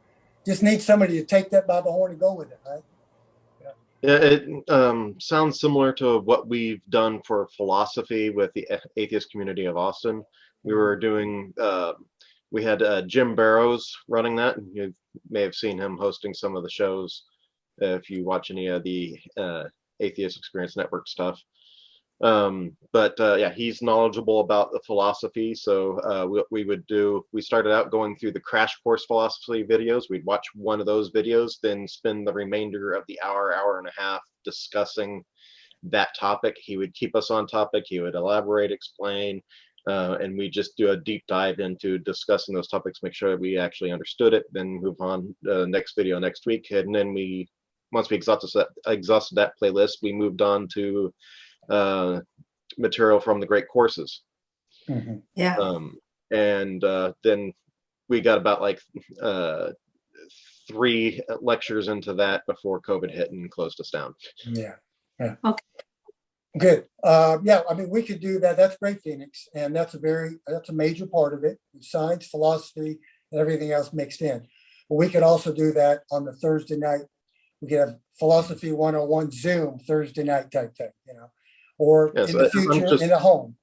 Just need somebody to take that by the horn and go with it, right? Yeah, it sounds similar to what we've done for philosophy with the atheist community of Austin. We were doing, we had Jim Barrows running that, and you may have seen him hosting some of the shows if you watch any of the Atheist Experience Network stuff. Yeah, he's knowledgeable about the philosophy. So we started out going through the crash course philosophy videos. We'd watch one of those videos, then spend the remainder of the hour and a half discussing that topic. He would keep us on topic. He would elaborate, explain, and we just do a deep dive into discussing those topics, make sure that we actually understood it, then move on next video next week. And then once we exhausted that playlist, we moved on to material from the great courses. Mm-hmm. Yeah. Then we got about 3 lectures into that before COVID hit and closed us down. Yeah. Yeah. Okay. Good. Yeah, I mean, we could do that. That's great, Phoenix. And that's a major part of it. Science, philosophy, and everything else mixed in. But we could also do that on the Thursday night. We could have Philosophy 101 Zoom Thursday night type thing, or Yes, in the future in a home.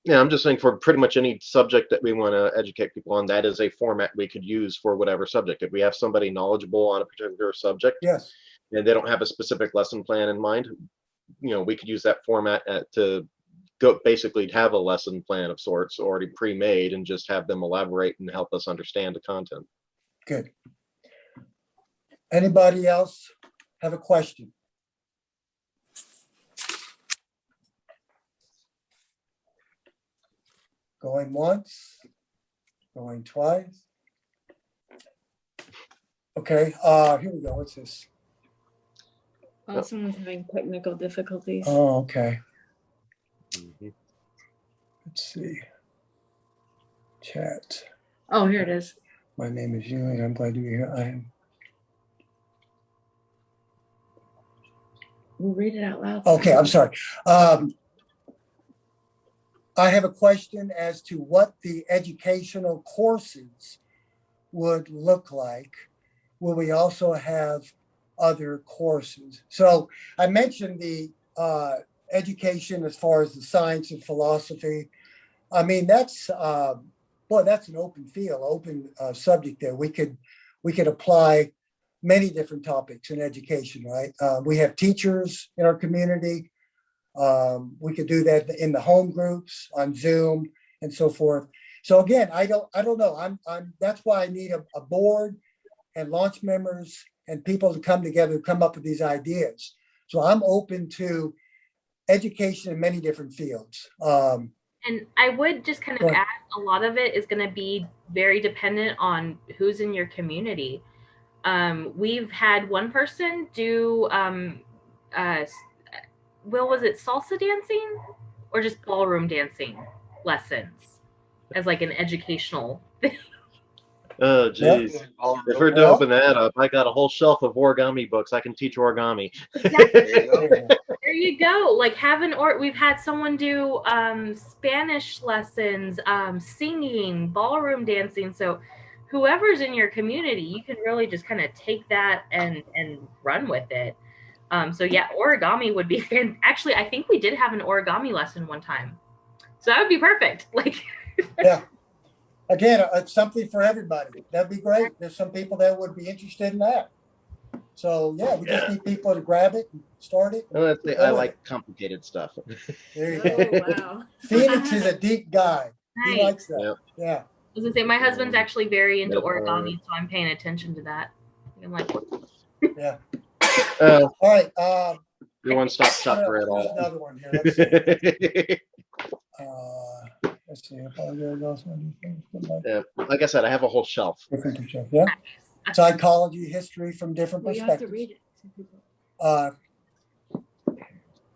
Yeah, I'm just saying for pretty much any subject that we want to educate people on, that is a format we could use for whatever subject. If we have somebody knowledgeable on a particular subject, Yes. and they don't have a specific lesson plan in mind, we could use that format to go basically have a lesson plan of sorts already pre-made and just have them elaborate and help us understand the content. Good. Anybody else have a question? Going once, going twice. Okay, here we go. What's this? Oh, someone's having technical difficulties. Oh, okay. Mhm. Let's see. Chat. Oh, here it is. My name is Ewing. I'm glad to be here. I am. We'll read it out loud. Okay, I'm sorry. I have a question as to what the educational courses would look like. Will we also have other courses? So I mentioned the education as far as the science and philosophy. I mean, that's that's an open field, open subject there. We could apply many different topics in education, right? We have teachers in our community. We could do that in the home groups on Zoom and so forth. So again, I don't know. That's why I need a board and launch members and people to come together, come up with these ideas. So I'm open to education in many different fields. And I would just kind of add, a lot of it is going to be very dependent on who's in your community. We've had one person do, Will, was it salsa dancing or just ballroom dancing lessons as like an educational thing? Oh, geez. If we're to open that up, I got a whole shelf of origami books. I can teach origami. Exactly. There you go. Like we've had someone do Spanish lessons, singing, ballroom dancing. So whoever's in your community, you can really just kind of take that and run with it. So yeah, origami would be actually, I think we did have an origami lesson one time. So that would be perfect. Like yeah. Again, it's something for everybody. That'd be great. There's some people that would be interested in that. So yeah, we just need people to grab it and start it. Well, I like complicated stuff. There you go. Oh, wow. Phoenix is a deep guy. Nice. He likes that. Yeah. I was gonna say, my husband's actually very into origami, so I'm paying attention to that. I'm like, yeah. All right. Your one-stop shop for it all. Another one here. Let's see. Let's see. Yeah, like I said, I have a whole shelf. Yeah. Psychology, history from different Well, you have to perspectives. read it.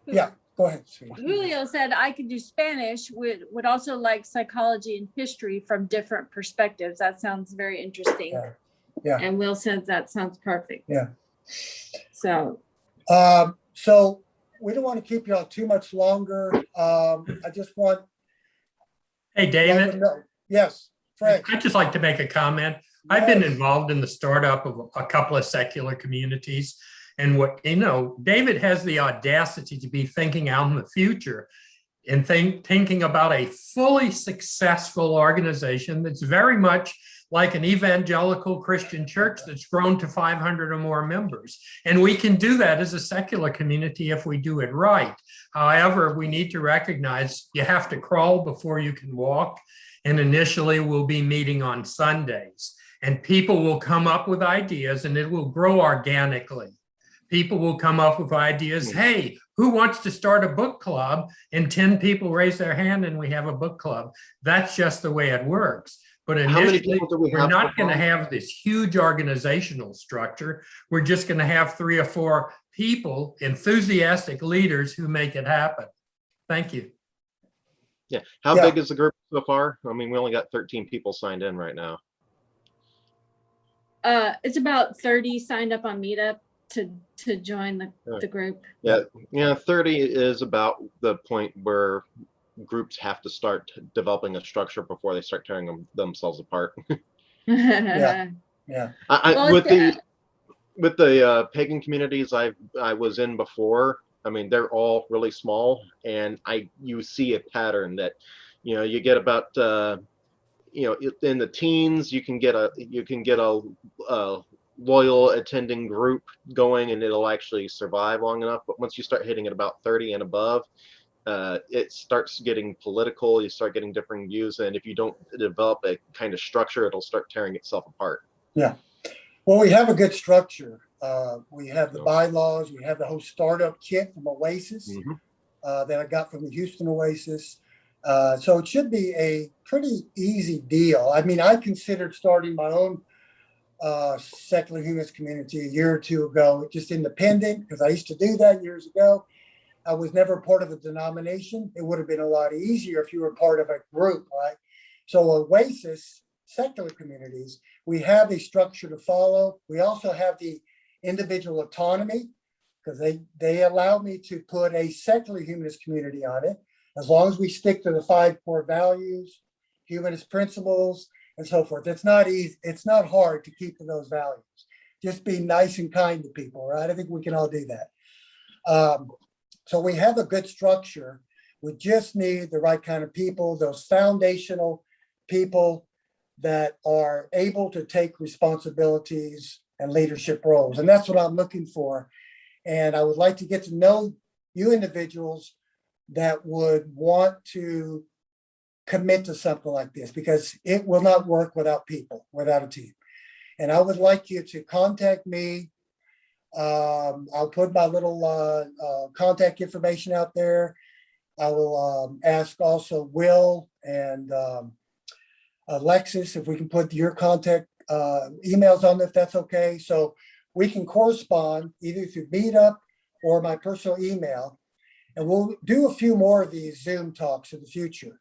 Yeah, go ahead. Sweetie. Julio said I could do Spanish, would also like psychology and history from different perspectives. That sounds very interesting. Yeah. Yeah. And Will said that sounds perfect. Yeah. So. So we don't want to keep y'all too much longer. I just want. Hey, David. Yes, Frank. I'd just like to make a comment. I've been involved in the startup of a couple of secular communities. And David has the audacity to be thinking out in the future and thinking about a fully successful organization that's very much like an evangelical Christian church that's grown to 500 or more members. And we can do that as a secular community if we do it right. However, we need to recognize you have to crawl before you can walk. And initially we'll be meeting on Sundays. And people will come up with ideas and it will grow organically. People will come up with ideas. Hey, who wants to start a book club? And 10 people raise their hand and we have a book club. That's just the way it works. But initially, we're not going to have this huge organizational structure. We're just going to have 3 or 4 people, enthusiastic leaders who make it happen. Thank you. Yeah. How big is the group so far? I mean, we only got 13 people signed in right now. It's about 30 signed up on Meetup to join the group. Yeah, 30 is about the point where groups have to start developing a structure before they start tearing themselves apart. Yeah. With the pagan communities I was in before, I mean, they're all really small, and you see a pattern that, you get about in the teens, you can get a loyal attending group going, and it'll actually survive long enough. But once you start hitting at about 30 and above, it starts getting political. You start getting differing views, and if you don't develop a kind of structure, it'll start tearing itself apart. Yeah. Well, we have a good structure. We have the bylaws. We have the whole startup kit from Oasis that I got from the Houston Oasis. So it should be a pretty easy deal. I mean, I considered starting my own secular humanist community a year or two ago, just independent, because I used to do that years ago. I was never part of a denomination. It would have been a lot easier if you were part of a group, right? So Oasis, secular communities, we have a structure to follow. We also have the individual autonomy, because they allow me to put a secular humanist community on it, as long as we stick to the 5 core values, humanist principles, and so forth. It's not easy. It's not hard to keep to those values. Just be nice and kind to people, right? I think we can all do that. So we have a good structure. We just need the right kind of people, those foundational people that are able to take responsibilities and leadership roles. And that's what I'm looking for. And I would like to get to know you individuals that would want to commit to something like this, because it will not work without people, without a team. And I would like you to contact me I'll put my little contact information out there. I will ask also Will and Alexis if we can put your contact emails on, if that's okay. So we can correspond either through Meetup or my personal email. And we'll do a few more of these Zoom talks in the future.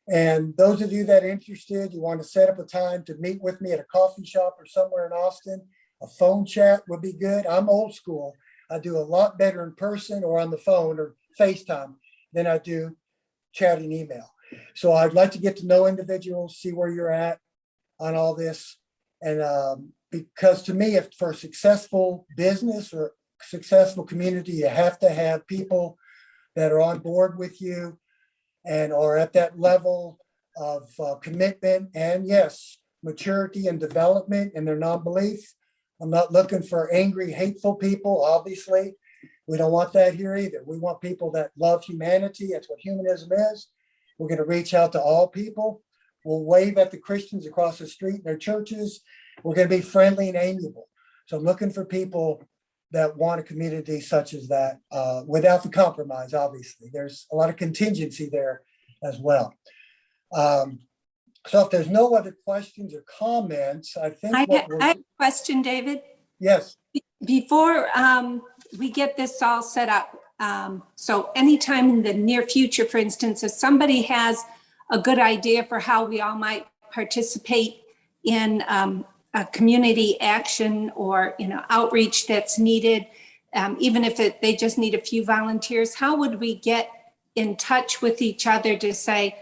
And those of you that are interested, you want to set up a time to meet with me at a coffee shop or somewhere in Austin, a phone chat would be good. I'm old school. I do a lot better in person or on the phone or FaceTime than I do chatting email. So I'd like to get to know individuals, see where you're at on all this. And because to me, if for a successful business or successful community, you have to have people that are on board with you and are at that level of commitment and yes, maturity and development in their non-belief. I'm not looking for angry, hateful people, obviously. We don't want that here either. We want people that love humanity. That's what humanism is. We're going to reach out to all people. We'll wave at the Christians across the street in their churches. We're going to be friendly and amiable. So I'm looking for people that want a community such as that without the compromise, obviously. There's a lot of contingency there as well. So if there's no other questions or comments, I think I have a question, David. Yes. Before we get this all set up, so anytime in the near future, for instance, if somebody has a good idea for how we all might participate in a community action or outreach that's needed, even if they just need a few volunteers, how would we get in touch with each other to say,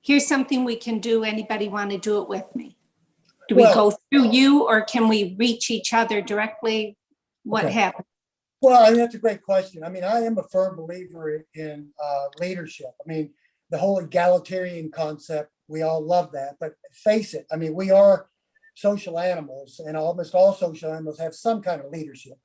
here's something we can do, anybody want to do it with me? Do we go through you or can we reach each other directly? What happens? Well, I mean, that's a great question. I mean, I am a firm believer in leadership. I mean, the whole egalitarian concept, we all love that, but face it, I mean, we are social animals and almost all social animals have some kind of leadership,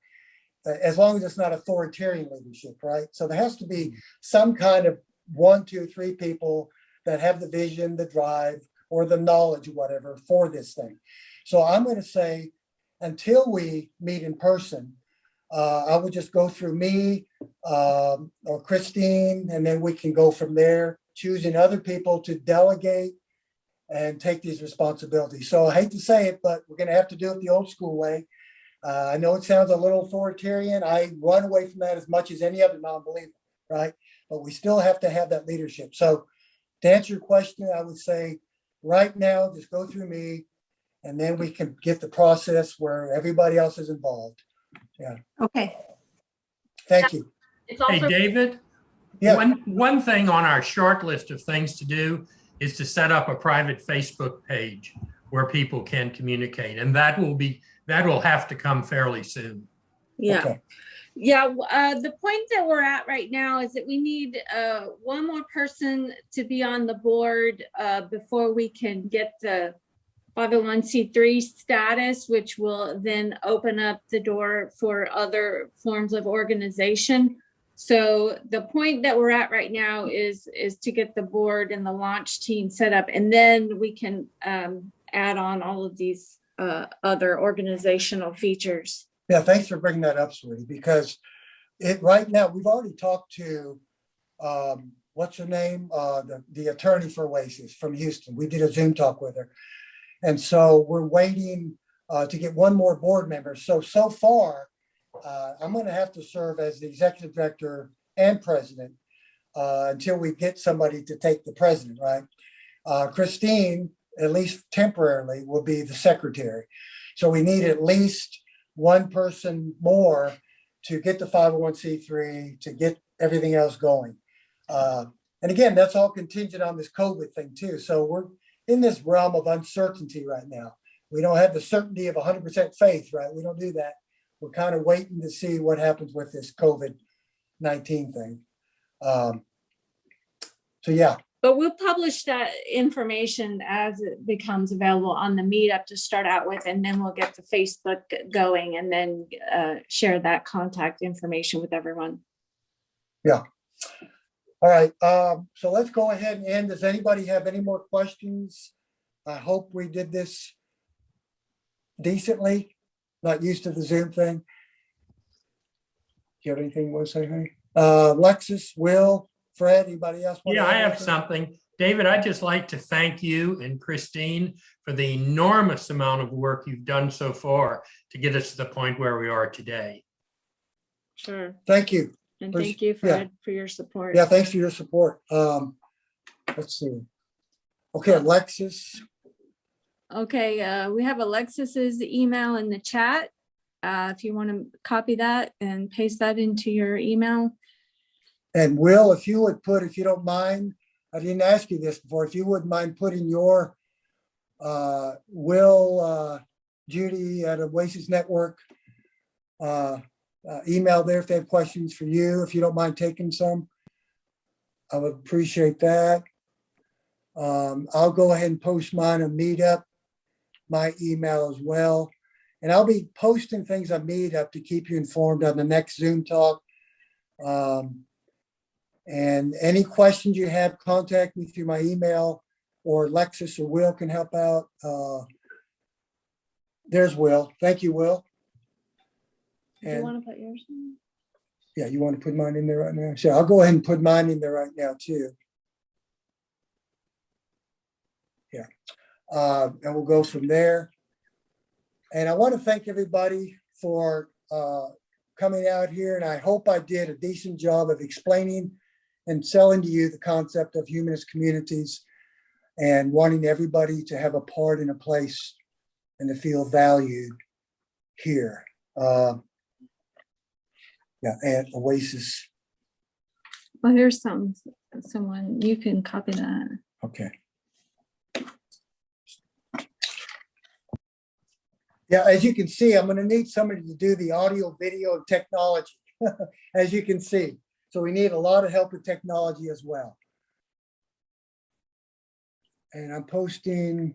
as long as it's not authoritarian leadership, right? So there has to be some kind of 1, 2, 3 people that have the vision, the drive, or the knowledge, whatever, for this thing. So I'm going to say, until we meet in person, I would just go through me or Christine, and then we can go from there, choosing other people to delegate and take these responsibilities. So I hate to say it, but we're going to have to do it the old school way. I know it sounds a little authoritarian. I run away from that as much as any other non-believer, right? But we still have to have that leadership. So to answer your question, I would say right now, just go through me, and then we can get the process where everybody else is involved. Yeah. Okay. Thank you. It's also Hey, David, Yeah. one thing on our short list of things to do is to set up a private Facebook page where people can communicate, and that will have to come fairly soon. Yeah. Okay. Yeah, the point that we're at right now is that we need one more person to be on the board before we can get the 501c3 status, which will then open up the door for other forms of organization. So the point that we're at right now is to get the board and the launch team set up, and then we can add on all of these other organizational features. Yeah, thanks for bringing that up, sweetie, because right now we've already talked to, what's her name? The attorney for Oasis from Houston. We did a Zoom talk with her. And so we're waiting to get one more board member. So far, I'm going to have to serve as the executive director and president until we get somebody to take the president, right? Christine, at least temporarily, will be the secretary. So we need at least one person more to get the 501c3, to get everything else going. And again, that's all contingent on this COVID thing too. So we're in this realm of uncertainty right now. We don't have the certainty of 100% faith, right? We don't do that. We're kind of waiting to see what happens with this COVID-19 thing. So yeah. But we'll publish that information as it becomes available on the meetup to start out with, and then we'll get the Facebook going and then share that contact information with everyone. Yeah. All right. So let's go ahead and end. Does anybody have any more questions? I hope we did this decently. Not used to the Zoom thing. you have anything you want to say, honey? Alexis, Will, Fred, anybody else? want to Yeah, add I have anything? something. David, I'd just like to thank you and Christine for the enormous amount of work you've done so far to get us to the point where we are today. Sure. Thank you. And Please, thank you, yeah. Fred, for your support. Yeah, thanks for your support. Let's see. Okay, Alexis. Okay, we have Alexis's email in the chat. If you want to copy that and paste that into your email. And Will, if you would put, if you don't mind, I didn't ask you this before, if you wouldn't mind putting your Will, Judy at Oasis Network email there if they have questions for you, if you don't mind taking some, I would appreciate that. I'll go ahead and post mine on Meetup, my email as well. And I'll be posting things on Meetup to keep you informed on the next Zoom talk. And any questions you have, contact me through my email, or Alexis or Will can help out. There's Will. Thank you, Will. Do you And want to put yours in? yeah, you want to put mine in there right now? Sure, I'll go ahead and put mine in there right now too. Yeah, and we'll go from there. And I want to thank everybody for coming out here, and I hope I did a decent job of explaining and selling to you the concept of humanist communities and wanting everybody to have a part and a place and to feel valued here. Yeah, at Oasis. Well, here's someone, you can copy that. Okay. Yeah, as you can see, I'm going to need somebody to do the audio, video, and technology, as you can see. So we need a lot of help with technology as well. And I'm posting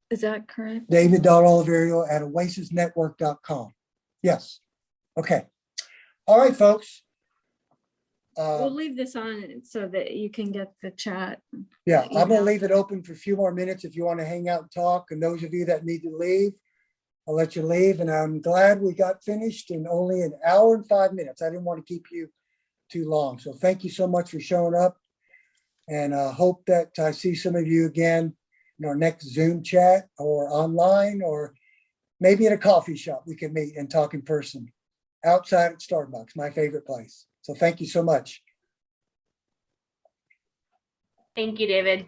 Is that correct? David.Oliverio at oasisnetwork.com. Yes. Okay. All right, folks. We'll leave this on so that you can get the chat. Yeah, I'm going to email. leave it open for a few more minutes if you want to hang out and talk. And those of you that need to leave, I'll let you leave. And I'm glad we got finished in only an hour and 5 minutes. I didn't want to keep you too long. So thank you so much for showing up. And I hope that I see some of you again in our next Zoom chat or online, or maybe in a coffee shop we can meet and talk in person outside at Starbucks, my favorite place. So thank you so much. Thank you, David.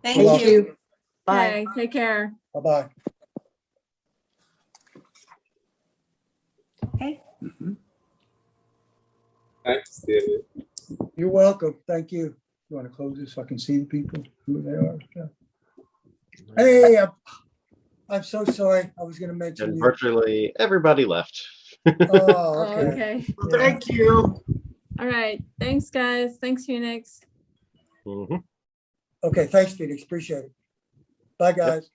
Thank you. Okay, take care. Bye-bye. Okay. Thanks, David. You're welcome. Thank you. You want to close this so I can see the people, who they are? Yeah. Hey, I'm so sorry. I was going to mention And you. virtually everybody left. Oh, Okay. okay. Okay. Yeah. you. All right. Thanks, guys. Thanks, Phoenix. Mhm. Okay, thanks, Phoenix. Appreciate it. Bye, guys.